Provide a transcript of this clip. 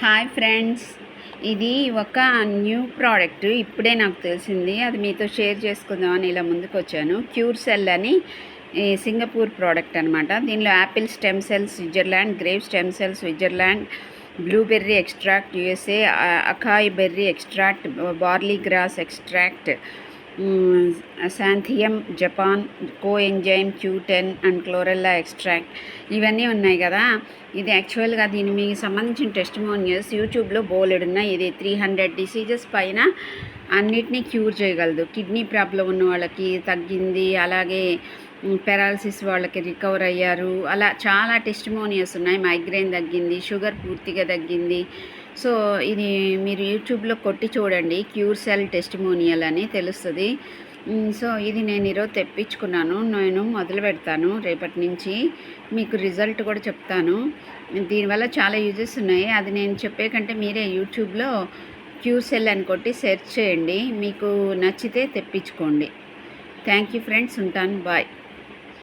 Hi friends, ఇది ఒక new product ఇప్పుడే నాకు తెలిసింది. అది మీతో షేర్ చేసుకుందామని ఇలా ముందుకు వచ్చాను. క్యూర్ సెల్ అని సింగపూర్ ప్రోడక్ట్ అనమాట. దీనిలో apple stem cells Switzerland, grape stem cells Switzerland, blueberry extract USA, acai berry extract, barley grass extract xanthium Japan, coenzyme Q10 and chlorella extract ఇవన్నీ ఉన్నాయి కదా. ఇది యాక్చువల్గా దీని మీకు సంబంధించిన టెస్టిమోనియల్స్ యూట్యూబ్లో బోలెడున్నాయి. ఇది 300 డిసీజెస్ పైన అన్నిటినీ క్యూర్ చేయగలదు. కిడ్నీ ప్రాబ్లం ఉన్న వాళ్ళకి తగ్గింది, అలాగే పెరాలసిస్ వాళ్ళకి రికవర్ అయ్యారు. అలా చాలా టెస్టిమోనియల్స్ ఉన్నాయి. మైగ్రేన్ తగ్గింది, షుగర్ పూర్తిగా తగ్గింది. సో ఇది మీరు యూట్యూబ్లో కొట్టి చూడండి, క్యూర్ సెల్ టెస్టిమోనియల్ అని తెలుస్తుంది. సో ఇది నేను ఈరోజు తెప్పించుకున్నాను. నేను మొదలు పెడతాను రేపటి నుంచి, మీకు రిజల్ట్ కూడా చెప్తాను. దీనివల్ల చాలా యూజెస్ ఉన్నాయి. అది నేను చెప్పే కంటే మీరే యూట్యూబ్లో క్యూర్ సెల్ అని కొట్టి సెర్చ్ చేయండి, మీకు నచ్చితే తెప్పించుకోండి. థ్యాంక్ యూ ఫ్రెండ్స్, ఉంటాను, బాయ్.